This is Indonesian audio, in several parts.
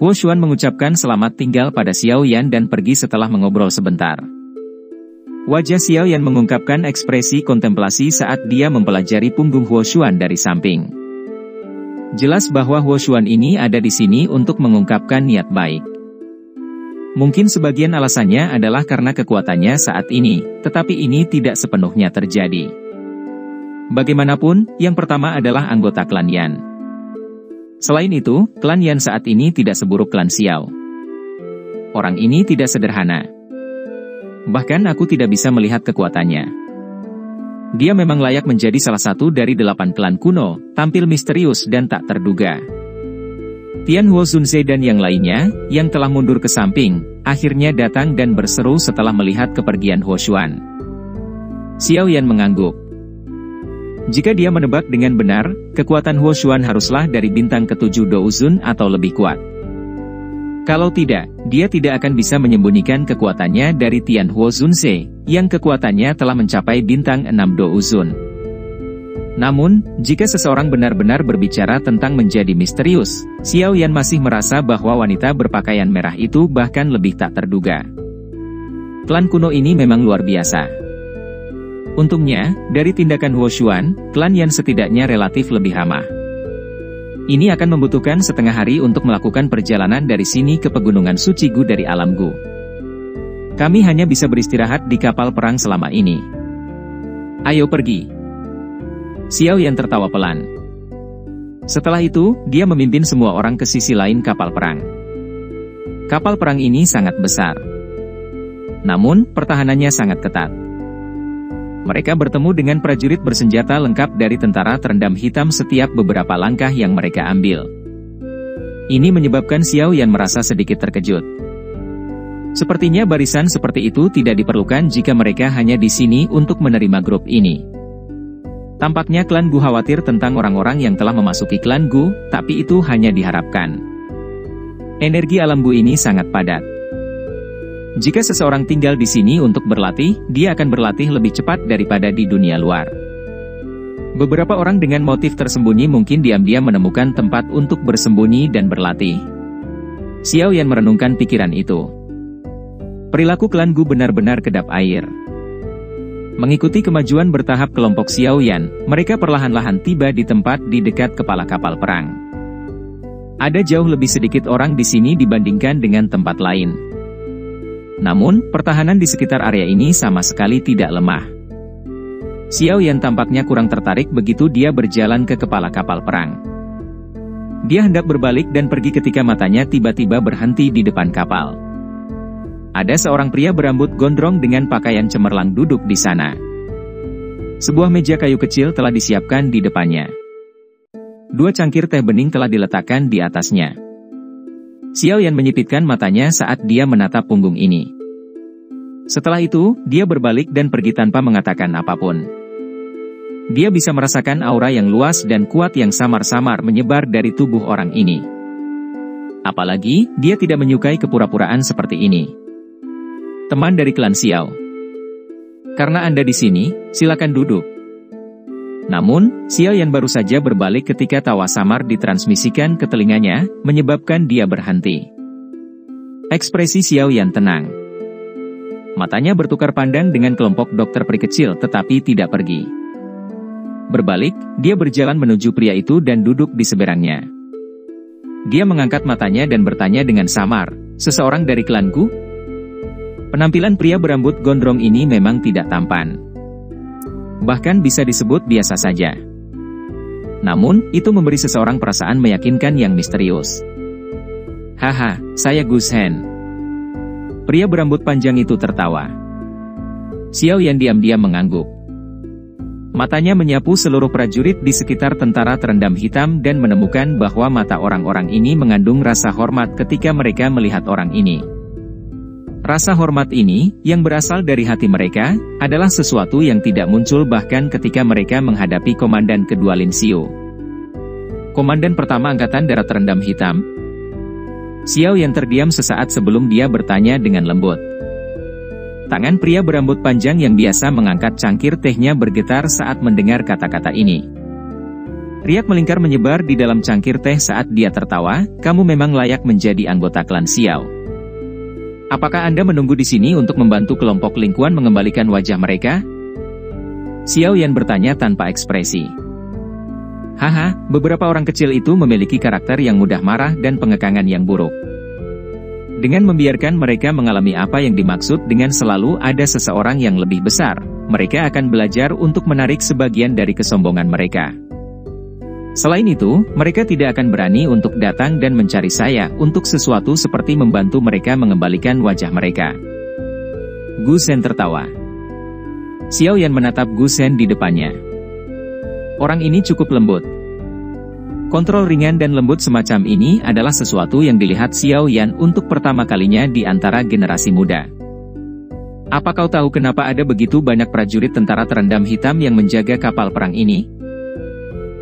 Huo Xuan mengucapkan selamat tinggal pada Xiao Yan dan pergi setelah mengobrol sebentar. Wajah Xiao Yan mengungkapkan ekspresi kontemplasi saat dia mempelajari punggung Huo Xuan dari samping. Jelas bahwa Huo Xuan ini ada di sini untuk mengungkapkan niat baik. Mungkin sebagian alasannya adalah karena kekuatannya saat ini, tetapi ini tidak sepenuhnya terjadi. Bagaimanapun, yang pertama adalah anggota klan Yan. Selain itu, klan Yan saat ini tidak seburuk klan Xiao. Orang ini tidak sederhana. Bahkan aku tidak bisa melihat kekuatannya. Dia memang layak menjadi salah satu dari 8 klan kuno, tampil misterius dan tak terduga. Tian Huo Zunze dan yang lainnya, yang telah mundur ke samping, akhirnya datang dan berseru setelah melihat kepergian Huo Xuan. Xiao Yan mengangguk. Jika dia menebak dengan benar, kekuatan Huo Xuan haruslah dari bintang ke-7 Douzun atau lebih kuat. Kalau tidak, dia tidak akan bisa menyembunyikan kekuatannya dari Tian Huo Zunze, yang kekuatannya telah mencapai bintang 6 Douzun. Namun, jika seseorang benar-benar berbicara tentang menjadi misterius, Xiao Yan masih merasa bahwa wanita berpakaian merah itu bahkan lebih tak terduga. Klan kuno ini memang luar biasa. Untungnya, dari tindakan Huo Xuan, klan Yan setidaknya relatif lebih ramah. Ini akan membutuhkan setengah hari untuk melakukan perjalanan dari sini ke Pegunungan Suci Gu dari alam Gu. Kami hanya bisa beristirahat di kapal perang selama ini. Ayo pergi. Xiao Yan tertawa pelan. Setelah itu, dia memimpin semua orang ke sisi lain kapal perang. Kapal perang ini sangat besar. Namun, pertahanannya sangat ketat. Mereka bertemu dengan prajurit bersenjata lengkap dari tentara terendam hitam setiap beberapa langkah yang mereka ambil. Ini menyebabkan Xiao Yan merasa sedikit terkejut. Sepertinya barisan seperti itu tidak diperlukan jika mereka hanya di sini untuk menerima grup ini. Tampaknya klan Gu khawatir tentang orang-orang yang telah memasuki klan Gu, tapi itu hanya diharapkan. Energi alam Gu ini sangat padat. Jika seseorang tinggal di sini untuk berlatih, dia akan berlatih lebih cepat daripada di dunia luar. Beberapa orang dengan motif tersembunyi mungkin diam-diam menemukan tempat untuk bersembunyi dan berlatih. Xiao Yan merenungkan pikiran itu. Perilaku klan Gu benar-benar kedap air. Mengikuti kemajuan bertahap kelompok Xiao Yan, mereka perlahan-lahan tiba di tempat di dekat kepala kapal perang. Ada jauh lebih sedikit orang di sini dibandingkan dengan tempat lain. Namun, pertahanan di sekitar area ini sama sekali tidak lemah. Xiao Yan tampaknya kurang tertarik begitu dia berjalan ke kepala kapal perang. Dia hendak berbalik dan pergi ketika matanya tiba-tiba berhenti di depan kapal. Ada seorang pria berambut gondrong dengan pakaian cemerlang duduk di sana. Sebuah meja kayu kecil telah disiapkan di depannya. 2 cangkir teh bening telah diletakkan di atasnya. Xiao Yan menyipitkan matanya saat dia menatap punggung ini. Setelah itu, dia berbalik dan pergi tanpa mengatakan apapun. Dia bisa merasakan aura yang luas dan kuat yang samar-samar menyebar dari tubuh orang ini. Apalagi, dia tidak menyukai kepura-puraan seperti ini. Teman dari klan Xiao. Karena Anda di sini, silakan duduk. Namun, Xiao Yan baru saja berbalik ketika tawa samar ditransmisikan ke telinganya, menyebabkan dia berhenti. Ekspresi Xiao Yan tenang. Matanya bertukar pandang dengan kelompok dokter peri kecil tetapi tidak pergi. Berbalik, dia berjalan menuju pria itu dan duduk di seberangnya. Dia mengangkat matanya dan bertanya dengan samar, "Seseorang dari klanku?" Penampilan pria berambut gondrong ini memang tidak tampan. Bahkan bisa disebut biasa saja. Namun, itu memberi seseorang perasaan meyakinkan yang misterius. "Haha, saya Gu Shen." Pria berambut panjang itu tertawa. Xiao Yan diam-diam mengangguk. Matanya menyapu seluruh prajurit di sekitar tentara terendam hitam dan menemukan bahwa mata orang-orang ini mengandung rasa hormat ketika mereka melihat orang ini. Rasa hormat ini, yang berasal dari hati mereka, adalah sesuatu yang tidak muncul bahkan ketika mereka menghadapi Komandan kedua Lin Xiu. Komandan pertama Angkatan Darat Terendam Hitam. Xiao Yan terdiam sesaat sebelum dia bertanya dengan lembut. Tangan pria berambut panjang yang biasa mengangkat cangkir tehnya bergetar saat mendengar kata-kata ini. Riak melingkar menyebar di dalam cangkir teh saat dia tertawa. Kamu memang layak menjadi anggota klan Xiao. Apakah Anda menunggu di sini untuk membantu kelompok Ling Quan mengembalikan wajah mereka? Xiao Yan bertanya tanpa ekspresi. Haha, beberapa orang kecil itu memiliki karakter yang mudah marah dan pengekangan yang buruk. Dengan membiarkan mereka mengalami apa yang dimaksud dengan selalu ada seseorang yang lebih besar, mereka akan belajar untuk menarik sebagian dari kesombongan mereka. Selain itu, mereka tidak akan berani untuk datang dan mencari saya untuk sesuatu seperti membantu mereka mengembalikan wajah mereka. Gu Shen tertawa. Xiao Yan menatap Gu Shen di depannya. Orang ini cukup lembut. Kontrol ringan dan lembut semacam ini adalah sesuatu yang dilihat Xiao Yan untuk pertama kalinya di antara generasi muda. Apa kau tahu kenapa ada begitu banyak prajurit tentara terendam hitam yang menjaga kapal perang ini?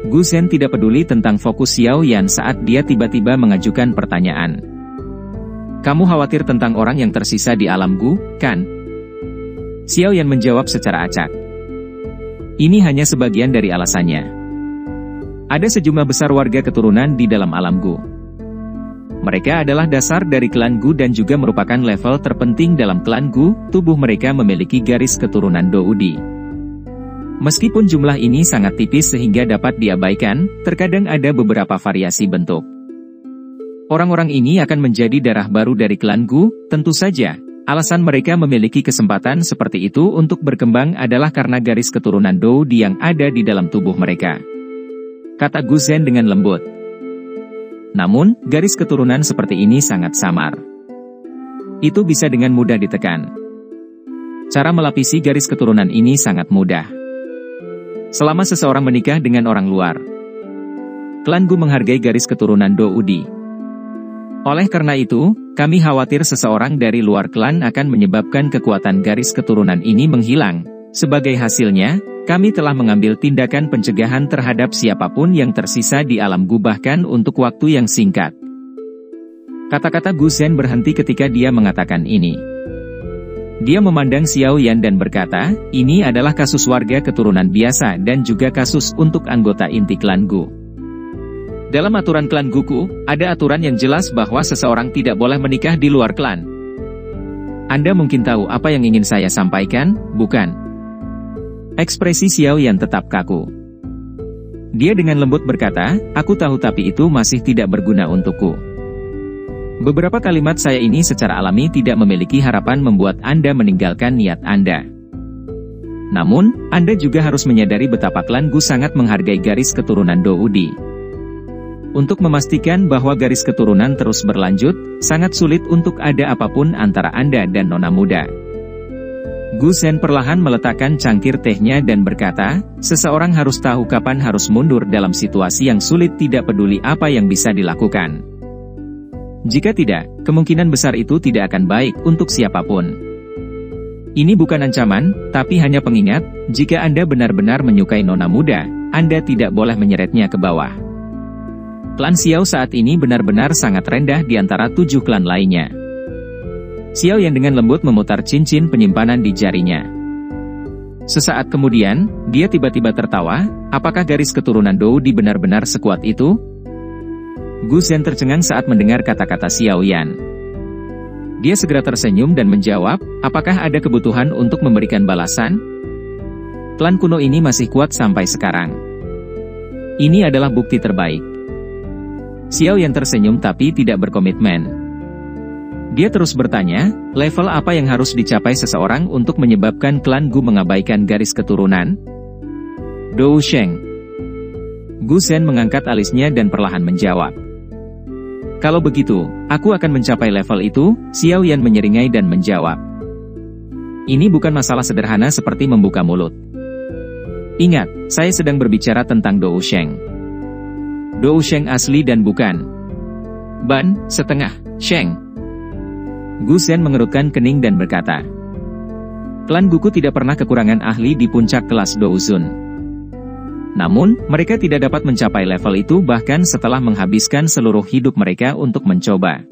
Gu Shen tidak peduli tentang fokus Xiao Yan saat dia tiba-tiba mengajukan pertanyaan. Kamu khawatir tentang orang yang tersisa di alam Gu, kan? Xiao Yan menjawab secara acak. Ini hanya sebagian dari alasannya. Ada sejumlah besar warga keturunan di dalam alam Gu. Mereka adalah dasar dari klan Gu dan juga merupakan level terpenting dalam klan Gu. Tubuh mereka memiliki garis keturunan Doudi. Meskipun jumlah ini sangat tipis sehingga dapat diabaikan, terkadang ada beberapa variasi bentuk. Orang-orang ini akan menjadi darah baru dari klan Gu, tentu saja. Alasan mereka memiliki kesempatan seperti itu untuk berkembang adalah karena garis keturunan Doudi yang ada di dalam tubuh mereka. Kata Gu Shen dengan lembut. Namun, garis keturunan seperti ini sangat samar. Itu bisa dengan mudah ditekan. Cara melapisi garis keturunan ini sangat mudah. Selama seseorang menikah dengan orang luar, klan Gu menghargai garis keturunan Doudi. Oleh karena itu, kami khawatir seseorang dari luar klan akan menyebabkan kekuatan garis keturunan ini menghilang. Sebagai hasilnya, kami telah mengambil tindakan pencegahan terhadap siapapun yang tersisa di alam Gu bahkan untuk waktu yang singkat. Kata-kata Gu Shen berhenti ketika dia mengatakan ini. Dia memandang Xiao Yan dan berkata, ini adalah kasus warga keturunan biasa dan juga kasus untuk anggota inti klan Gu. Dalam aturan klan Guku, ada aturan yang jelas bahwa seseorang tidak boleh menikah di luar klan. Anda mungkin tahu apa yang ingin saya sampaikan, bukan? Ekspresi Xiao Yan tetap kaku. Dia dengan lembut berkata, aku tahu tapi itu masih tidak berguna untukku. Beberapa kalimat saya ini secara alami tidak memiliki harapan membuat Anda meninggalkan niat Anda. Namun, Anda juga harus menyadari betapa klan Gu sangat menghargai garis keturunan Doudi. Untuk memastikan bahwa garis keturunan terus berlanjut, sangat sulit untuk ada apapun antara Anda dan nona muda. Gu Shen perlahan meletakkan cangkir tehnya dan berkata, seseorang harus tahu kapan harus mundur dalam situasi yang sulit tidak peduli apa yang bisa dilakukan. Jika tidak, kemungkinan besar itu tidak akan baik untuk siapapun. Ini bukan ancaman, tapi hanya pengingat, jika Anda benar-benar menyukai nona muda, Anda tidak boleh menyeretnya ke bawah. Klan Xiao saat ini benar-benar sangat rendah di antara 7 klan lainnya. Xiao yang dengan lembut memutar cincin penyimpanan di jarinya. Sesaat kemudian, dia tiba-tiba tertawa, apakah garis keturunan Doudi benar-benar sekuat itu? Gu Shen tercengang saat mendengar kata-kata Xiao Yan. Dia segera tersenyum dan menjawab, apakah ada kebutuhan untuk memberikan balasan? Klan kuno ini masih kuat sampai sekarang. Ini adalah bukti terbaik. Xiao Yan tersenyum tapi tidak berkomitmen. Dia terus bertanya, level apa yang harus dicapai seseorang untuk menyebabkan klan Gu mengabaikan garis keturunan? Dou Sheng. Gu Shen mengangkat alisnya dan perlahan menjawab. Kalau begitu, aku akan mencapai level itu, Xiao Yan menyeringai dan menjawab. Ini bukan masalah sederhana seperti membuka mulut. Ingat, saya sedang berbicara tentang Dou Sheng. Dou Sheng asli dan bukan ban, setengah, Sheng. Gu Shen mengerutkan kening dan berkata, klan Guku tidak pernah kekurangan ahli di puncak kelas Douzun. Namun, mereka tidak dapat mencapai level itu bahkan setelah menghabiskan seluruh hidup mereka untuk mencoba.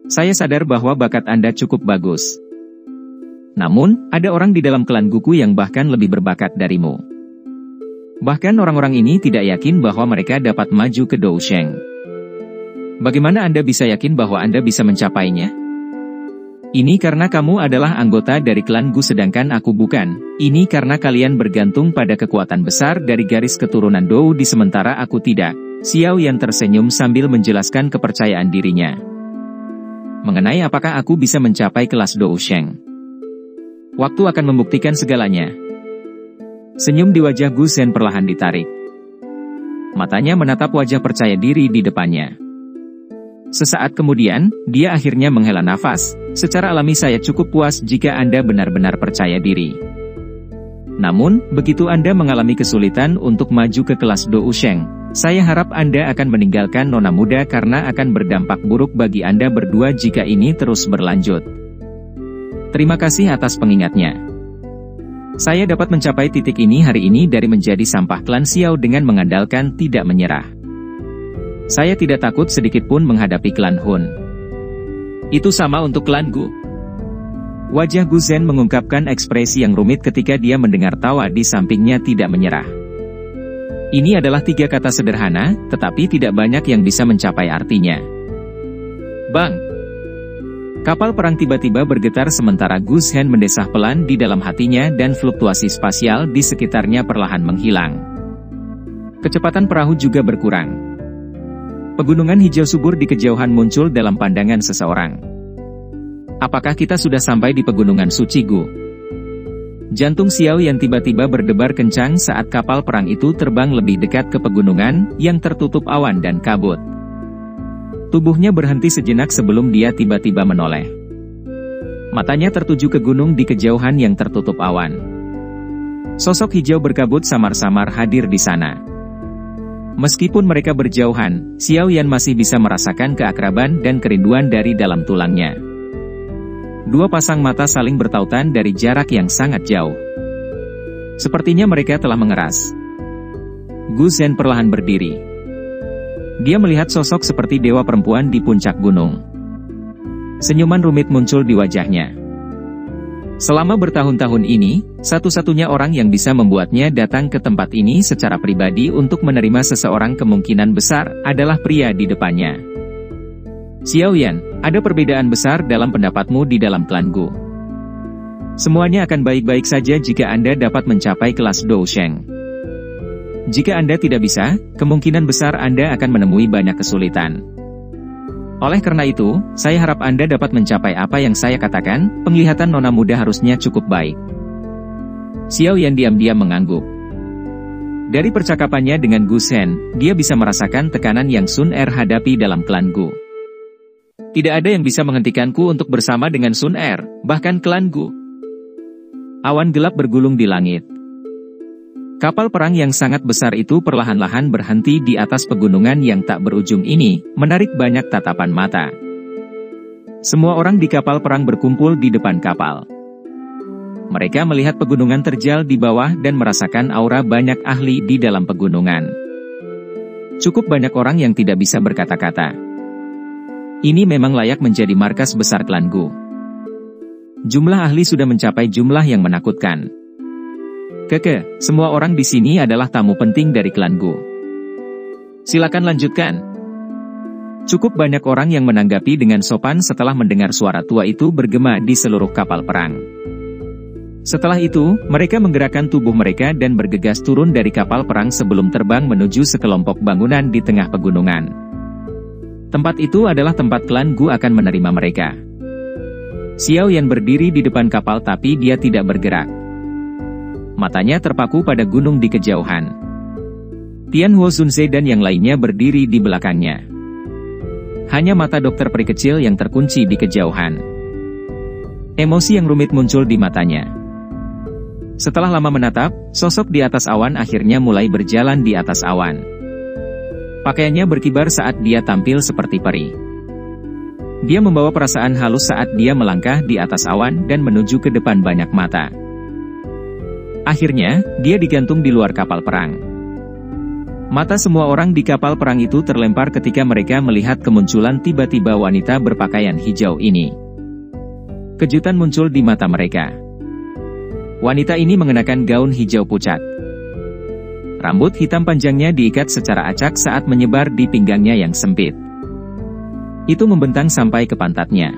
Saya sadar bahwa bakat Anda cukup bagus. Namun, ada orang di dalam klan Guku yang bahkan lebih berbakat darimu. Bahkan orang-orang ini tidak yakin bahwa mereka dapat maju ke Dousheng. Bagaimana Anda bisa yakin bahwa Anda bisa mencapainya? Ini karena kamu adalah anggota dari klan Gu sedangkan aku bukan. Ini karena kalian bergantung pada kekuatan besar dari garis keturunan Dou di sementara aku tidak. Xiao Yan tersenyum sambil menjelaskan kepercayaan dirinya. Mengenai apakah aku bisa mencapai kelas Dousheng. Waktu akan membuktikan segalanya. Senyum di wajah Gu Zhen perlahan ditarik. Matanya menatap wajah percaya diri di depannya. Sesaat kemudian, dia akhirnya menghela nafas. Secara alami saya cukup puas jika Anda benar-benar percaya diri. Namun, begitu Anda mengalami kesulitan untuk maju ke kelas Dousheng, saya harap Anda akan meninggalkan nona muda karena akan berdampak buruk bagi Anda berdua jika ini terus berlanjut. Terima kasih atas pengingatnya. Saya dapat mencapai titik ini hari ini dari menjadi sampah klan Xiao dengan mengandalkan tidak menyerah. Saya tidak takut sedikitpun menghadapi klan Hun. Itu sama untuk klan Gu. Wajah Gu Zhen mengungkapkan ekspresi yang rumit ketika dia mendengar tawa di sampingnya tidak menyerah. Ini adalah 3 kata sederhana, tetapi tidak banyak yang bisa mencapai artinya. Bang! Kapal perang tiba-tiba bergetar sementara Gu Zhen mendesah pelan di dalam hatinya dan fluktuasi spasial di sekitarnya perlahan menghilang. Kecepatan perahu juga berkurang. Pegunungan hijau subur di kejauhan muncul dalam pandangan seseorang. Apakah kita sudah sampai di pegunungan suci Gu? Jantung Xiao yang tiba-tiba berdebar kencang saat kapal perang itu terbang lebih dekat ke pegunungan yang tertutup awan dan kabut. Tubuhnya berhenti sejenak sebelum dia tiba-tiba menoleh. Matanya tertuju ke gunung di kejauhan yang tertutup awan. Sosok hijau berkabut samar-samar hadir di sana. Meskipun mereka berjauhan, Xiao Yan masih bisa merasakan keakraban dan kerinduan dari dalam tulangnya. 2 pasang mata saling bertautan dari jarak yang sangat jauh. Sepertinya mereka telah mengeras. Gu Zhen perlahan berdiri. Dia melihat sosok seperti dewa perempuan di puncak gunung. Senyuman rumit muncul di wajahnya. Selama bertahun-tahun ini, satu-satunya orang yang bisa membuatnya datang ke tempat ini secara pribadi untuk menerima seseorang kemungkinan besar adalah pria di depannya. Xiao Yan, ada perbedaan besar dalam pendapatmu di dalam klan Gu. Semuanya akan baik-baik saja jika Anda dapat mencapai kelas Dousheng. Jika Anda tidak bisa, kemungkinan besar Anda akan menemui banyak kesulitan. Oleh karena itu, saya harap Anda dapat mencapai apa yang saya katakan. Penglihatan nona muda harusnya cukup baik. Xiao Yan diam-diam mengangguk. Dari percakapannya dengan Gu Zhen, dia bisa merasakan tekanan yang Sun Er hadapi dalam klan Gu. Tidak ada yang bisa menghentikanku untuk bersama dengan Sun Er, bahkan klan Gu. Awan gelap bergulung di langit. Kapal perang yang sangat besar itu perlahan-lahan berhenti di atas pegunungan yang tak berujung ini, menarik banyak tatapan mata. Semua orang di kapal perang berkumpul di depan kapal. Mereka melihat pegunungan terjal di bawah dan merasakan aura banyak ahli di dalam pegunungan. Cukup banyak orang yang tidak bisa berkata-kata. Ini memang layak menjadi markas besar klan Gu. Jumlah ahli sudah mencapai jumlah yang menakutkan. Semua orang di sini adalah tamu penting dari klan Gu. Silakan lanjutkan. Cukup banyak orang yang menanggapi dengan sopan setelah mendengar suara tua itu bergema di seluruh kapal perang. Setelah itu, mereka menggerakkan tubuh mereka dan bergegas turun dari kapal perang sebelum terbang menuju sekelompok bangunan di tengah pegunungan. Tempat itu adalah tempat klan Gu akan menerima mereka. Xiao Yan berdiri di depan kapal tapi dia tidak bergerak. Matanya terpaku pada gunung di kejauhan. Tian Huo Sunze dan yang lainnya berdiri di belakangnya. Hanya mata dokter peri kecil yang terkunci di kejauhan. Emosi yang rumit muncul di matanya. Setelah lama menatap, sosok di atas awan akhirnya mulai berjalan di atas awan. Pakaiannya berkibar saat dia tampil seperti peri. Dia membawa perasaan halus saat dia melangkah di atas awan dan menuju ke depan banyak mata. Akhirnya, dia digantung di luar kapal perang. Mata semua orang di kapal perang itu terlempar ketika mereka melihat kemunculan tiba-tiba wanita berpakaian hijau ini. Kejutan muncul di mata mereka. Wanita ini mengenakan gaun hijau pucat. Rambut hitam panjangnya diikat secara acak saat menyebar di pinggangnya yang sempit. Itu membentang sampai ke pantatnya.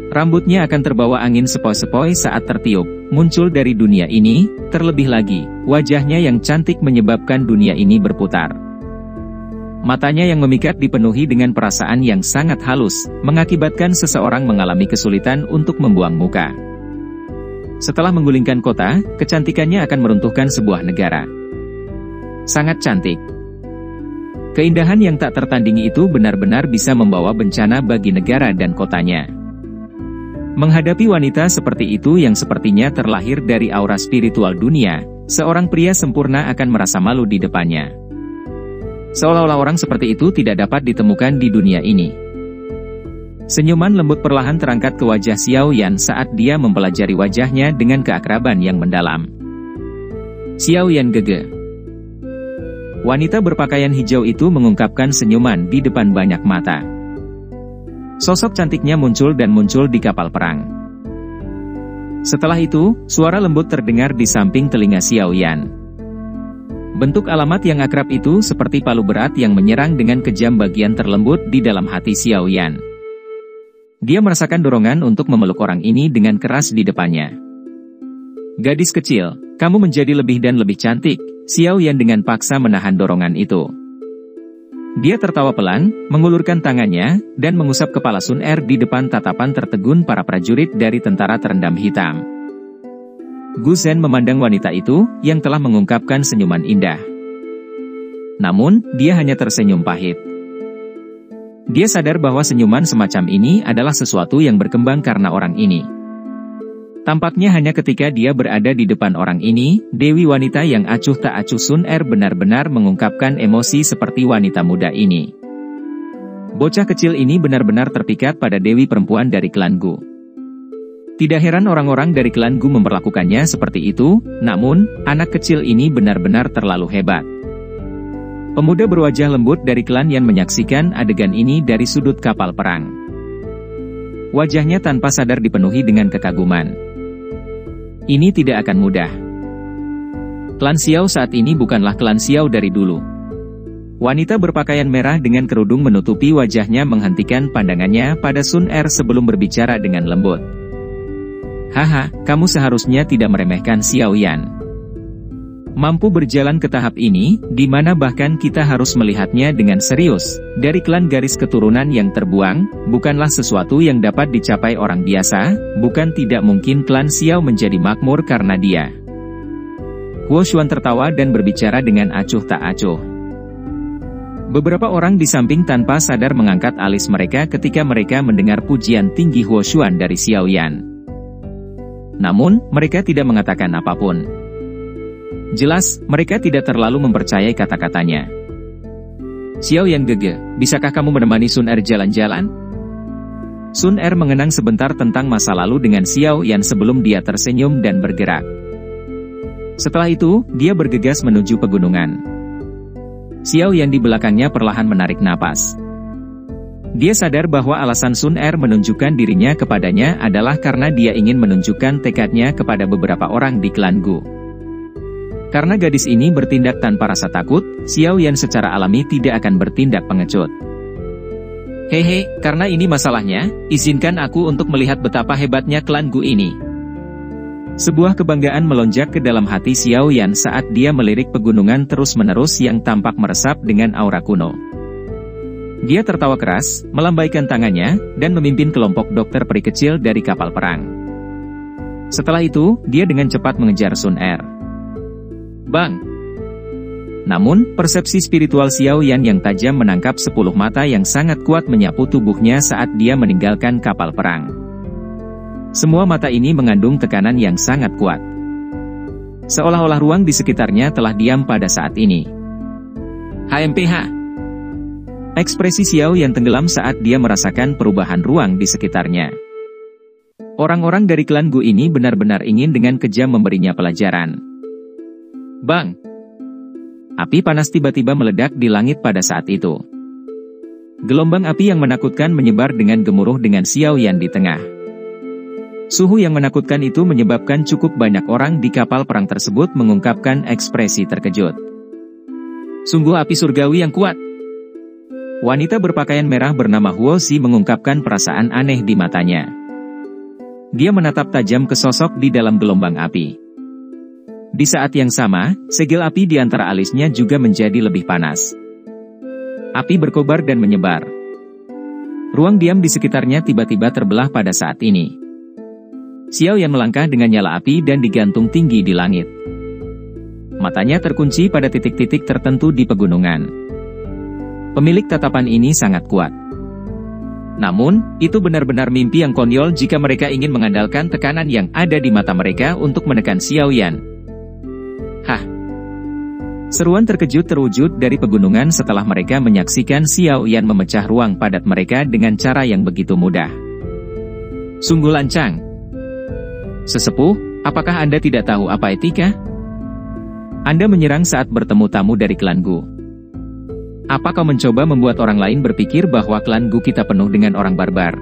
Rambutnya akan terbawa angin sepoi-sepoi saat tertiup, muncul dari dunia ini, terlebih lagi, wajahnya yang cantik menyebabkan dunia ini berputar. Matanya yang memikat dipenuhi dengan perasaan yang sangat halus, mengakibatkan seseorang mengalami kesulitan untuk membuang muka. Setelah menggulingkan kota, kecantikannya akan meruntuhkan sebuah negara. Sangat cantik. Keindahan yang tak tertandingi itu benar-benar bisa membawa bencana bagi negara dan kotanya. Menghadapi wanita seperti itu yang sepertinya terlahir dari aura spiritual dunia, seorang pria sempurna akan merasa malu di depannya. Seolah-olah orang seperti itu tidak dapat ditemukan di dunia ini. Senyuman lembut perlahan terangkat ke wajah Xiao Yan saat dia mempelajari wajahnya dengan keakraban yang mendalam. Xiao Yan gege. Wanita berpakaian hijau itu mengungkapkan senyuman di depan banyak mata. Sosok cantiknya muncul dan muncul di kapal perang. Setelah itu, suara lembut terdengar di samping telinga Xiao Yan. Bentuk alamat yang akrab itu seperti palu berat yang menyerang dengan kejam bagian terlembut di dalam hati Xiao Yan. Dia merasakan dorongan untuk memeluk orang ini dengan keras di depannya. Gadis kecil, kamu menjadi lebih dan lebih cantik. Xiao Yan dengan paksa menahan dorongan itu. Dia tertawa pelan, mengulurkan tangannya, dan mengusap kepala Sun Er di depan tatapan tertegun para prajurit dari tentara terendam hitam. Gu Zhen memandang wanita itu, yang telah mengungkapkan senyuman indah. Namun, dia hanya tersenyum pahit. Dia sadar bahwa senyuman semacam ini adalah sesuatu yang berkembang karena orang ini. Tampaknya hanya ketika dia berada di depan orang ini, dewi wanita yang acuh tak acuh Sun Er benar-benar mengungkapkan emosi seperti wanita muda ini. Bocah kecil ini benar-benar terpikat pada dewi perempuan dari klan Gu. Tidak heran orang-orang dari klan Gu memperlakukannya seperti itu, namun, anak kecil ini benar-benar terlalu hebat. Pemuda berwajah lembut dari klan Yan menyaksikan adegan ini dari sudut kapal perang. Wajahnya tanpa sadar dipenuhi dengan kekaguman. Ini tidak akan mudah. Klan Xiao saat ini bukanlah klan Xiao dari dulu. Wanita berpakaian merah dengan kerudung menutupi wajahnya menghentikan pandangannya pada Sun Er sebelum berbicara dengan lembut. Haha, kamu seharusnya tidak meremehkan Xiao Yan. Mampu berjalan ke tahap ini, di mana bahkan kita harus melihatnya dengan serius, dari klan garis keturunan yang terbuang, bukanlah sesuatu yang dapat dicapai orang biasa, bukan tidak mungkin klan Xiao menjadi makmur karena dia. Huo Xuan tertawa dan berbicara dengan acuh tak acuh. Beberapa orang di samping tanpa sadar mengangkat alis mereka ketika mereka mendengar pujian tinggi Huo Xuan dari Xiao Yan. Namun, mereka tidak mengatakan apapun. Jelas, mereka tidak terlalu mempercayai kata-katanya. Xiao Yan gege, bisakah kamu menemani Sun Er jalan-jalan? Sun Er mengenang sebentar tentang masa lalu dengan Xiao Yan sebelum dia tersenyum dan bergerak. Setelah itu, dia bergegas menuju pegunungan. Xiao Yan di belakangnya perlahan menarik napas. Dia sadar bahwa alasan Sun Er menunjukkan dirinya kepadanya adalah karena dia ingin menunjukkan tekadnya kepada beberapa orang di klan Gu. Karena gadis ini bertindak tanpa rasa takut, Xiao Yan secara alami tidak akan bertindak pengecut. Hehe, karena ini masalahnya, izinkan aku untuk melihat betapa hebatnya klan Gu ini. Sebuah kebanggaan melonjak ke dalam hati Xiao Yan saat dia melirik pegunungan terus-menerus yang tampak meresap dengan aura kuno. Dia tertawa keras, melambaikan tangannya, dan memimpin kelompok dokter peri kecil dari kapal perang. Setelah itu, dia dengan cepat mengejar Sun Er. Bang! Namun, persepsi spiritual Xiao Yan yang tajam menangkap 10 mata yang sangat kuat menyapu tubuhnya saat dia meninggalkan kapal perang. Semua mata ini mengandung tekanan yang sangat kuat. Seolah-olah ruang di sekitarnya telah diam pada saat ini. HMPH! Ekspresi Xiao Yan tenggelam saat dia merasakan perubahan ruang di sekitarnya. Orang-orang dari klan Gu ini benar-benar ingin dengan kejam memberinya pelajaran. Bang! Api panas tiba-tiba meledak di langit pada saat itu. Gelombang api yang menakutkan menyebar dengan gemuruh dengan Xiao Yan di tengah. Suhu yang menakutkan itu menyebabkan cukup banyak orang di kapal perang tersebut mengungkapkan ekspresi terkejut. Sungguh api surgawi yang kuat. Wanita berpakaian merah bernama Huo Xi mengungkapkan perasaan aneh di matanya. Dia menatap tajam ke sosok di dalam gelombang api. Di saat yang sama, segel api di antara alisnya juga menjadi lebih panas. Api berkobar dan menyebar. Ruang diam di sekitarnya tiba-tiba terbelah pada saat ini. Xiao Yan melangkah dengan nyala api dan digantung tinggi di langit. Matanya terkunci pada titik-titik tertentu di pegunungan. Pemilik tatapan ini sangat kuat. Namun, itu benar-benar mimpi yang konyol jika mereka ingin mengandalkan tekanan yang ada di mata mereka untuk menekan Xiao Yan. Hah! Seruan terkejut terwujud dari pegunungan setelah mereka menyaksikan Xiao Yan memecah ruang padat mereka dengan cara yang begitu mudah. Sungguh lancang. Sesepuh, apakah Anda tidak tahu apa etika? Anda menyerang saat bertemu tamu dari klan Gu. Apa kau mencoba membuat orang lain berpikir bahwa klan Gu kita penuh dengan orang barbar?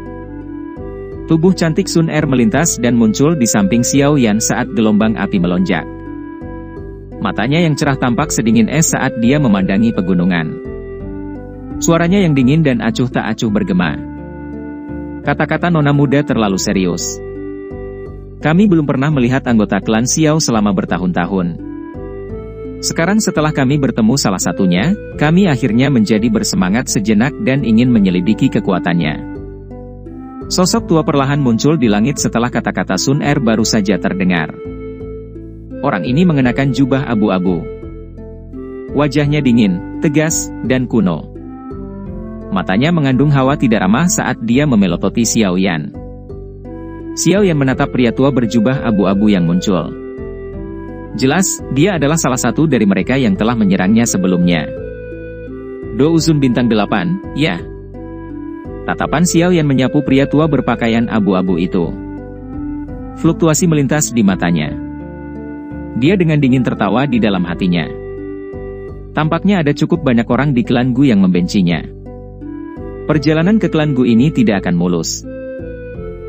Tubuh cantik Sun Er melintas dan muncul di samping Xiao Yan saat gelombang api melonjak. Matanya yang cerah tampak sedingin es saat dia memandangi pegunungan. Suaranya yang dingin dan acuh tak acuh bergema. Kata-kata nona muda terlalu serius. Kami belum pernah melihat anggota klan Xiao selama bertahun-tahun. Sekarang setelah kami bertemu salah satunya, kami akhirnya menjadi bersemangat sejenak dan ingin menyelidiki kekuatannya. Sosok tua perlahan muncul di langit setelah kata-kata Sun Er baru saja terdengar. Orang ini mengenakan jubah abu-abu. Wajahnya dingin, tegas, dan kuno. Matanya mengandung hawa tidak ramah saat dia memelototi Xiao Yan. Xiao Yan menatap pria tua berjubah abu-abu yang muncul. Jelas, dia adalah salah satu dari mereka yang telah menyerangnya sebelumnya. Do Uzun bintang 8, ya. Tatapan Xiao Yan menyapu pria tua berpakaian abu-abu itu. Fluktuasi melintas di matanya. Dia dengan dingin tertawa di dalam hatinya. Tampaknya ada cukup banyak orang di klan Gu yang membencinya. Perjalanan ke klan Gu ini tidak akan mulus.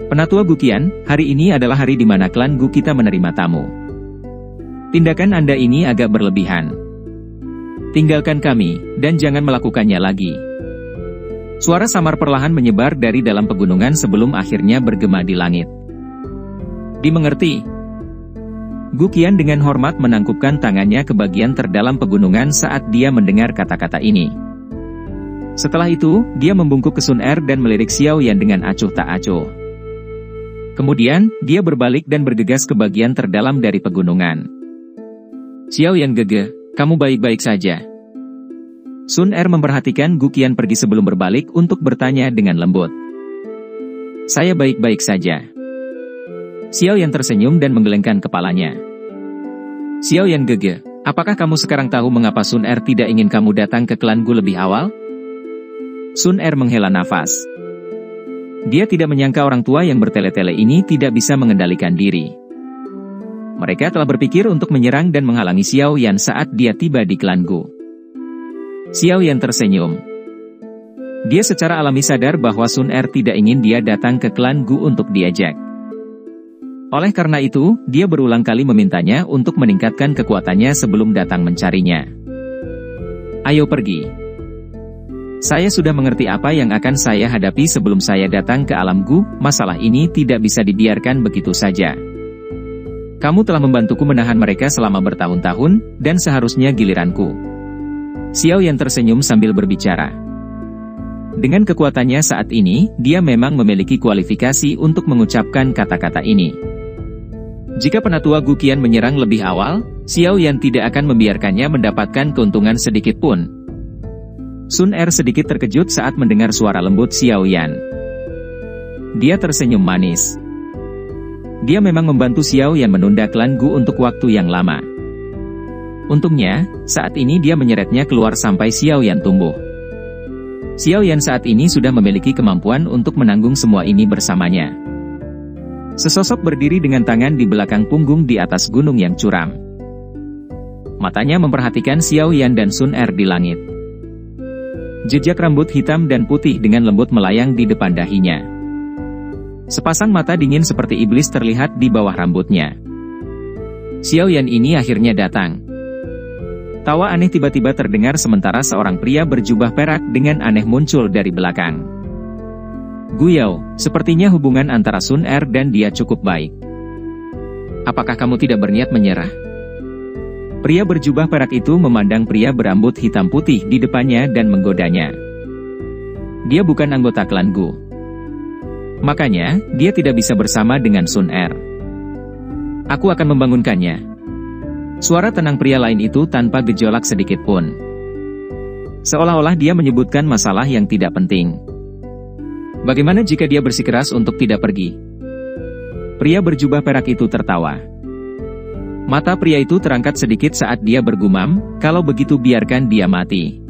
Penatua Guqian, hari ini adalah hari di mana klan Gu kita menerima tamu. Tindakan Anda ini agak berlebihan. Tinggalkan kami, dan jangan melakukannya lagi. Suara samar perlahan menyebar dari dalam pegunungan sebelum akhirnya bergema di langit. Dimengerti. Guqian dengan hormat menangkupkan tangannya ke bagian terdalam pegunungan saat dia mendengar kata-kata ini. Setelah itu, dia membungkuk ke Sun Er dan melirik Xiao Yan dengan acuh tak acuh. Kemudian, dia berbalik dan bergegas ke bagian terdalam dari pegunungan. Xiao Yan gege, kamu baik-baik saja. Sun Er memperhatikan Guqian pergi sebelum berbalik untuk bertanya dengan lembut. Saya baik-baik saja. Xiao Yan tersenyum dan menggelengkan kepalanya. Xiao Yan gege, apakah kamu sekarang tahu mengapa Sun Er tidak ingin kamu datang ke klan Gu lebih awal? Sun Er menghela nafas. Dia tidak menyangka orang tua yang bertele-tele ini tidak bisa mengendalikan diri. Mereka telah berpikir untuk menyerang dan menghalangi Xiao Yan saat dia tiba di klan Gu. Xiao Yan tersenyum. Dia secara alami sadar bahwa Sun Er tidak ingin dia datang ke klan Gu untuk diajak. Oleh karena itu, dia berulang kali memintanya untuk meningkatkan kekuatannya sebelum datang mencarinya. Ayo pergi. Saya sudah mengerti apa yang akan saya hadapi sebelum saya datang ke alam Gu, masalah ini tidak bisa dibiarkan begitu saja. Kamu telah membantuku menahan mereka selama bertahun-tahun, dan seharusnya giliranku. Xiao Yan tersenyum sambil berbicara. Dengan kekuatannya saat ini, dia memang memiliki kualifikasi untuk mengucapkan kata-kata ini. Jika penatua Guqian menyerang lebih awal, Xiao Yan tidak akan membiarkannya mendapatkan keuntungan sedikit pun. Sun Er sedikit terkejut saat mendengar suara lembut Xiao Yan. Dia tersenyum manis. Dia memang membantu Xiao Yan menunda klan Gu untuk waktu yang lama. Untungnya, saat ini dia menyeretnya keluar sampai Xiao Yan tumbuh. Xiao Yan saat ini sudah memiliki kemampuan untuk menanggung semua ini bersamanya. Sesosok berdiri dengan tangan di belakang punggung di atas gunung yang curam. Matanya memperhatikan Xiao Yan dan Sun Er di langit. Jejak rambut hitam dan putih dengan lembut melayang di depan dahinya. Sepasang mata dingin seperti iblis terlihat di bawah rambutnya. Xiao Yan ini akhirnya datang. Tawa aneh tiba-tiba terdengar sementara seorang pria berjubah perak dengan aneh muncul dari belakang. Guyao, sepertinya hubungan antara Sun Er dan dia cukup baik. Apakah kamu tidak berniat menyerah? Pria berjubah perak itu memandang pria berambut hitam putih di depannya dan menggodanya. Dia bukan anggota klan Gu. Makanya, dia tidak bisa bersama dengan Sun Er. Aku akan membangunkannya. Suara tenang pria lain itu tanpa gejolak sedikit pun. Seolah-olah dia menyebutkan masalah yang tidak penting. Bagaimana jika dia bersikeras untuk tidak pergi? Pria berjubah perak itu tertawa. Mata pria itu terangkat sedikit saat dia bergumam, kalau begitu biarkan dia mati.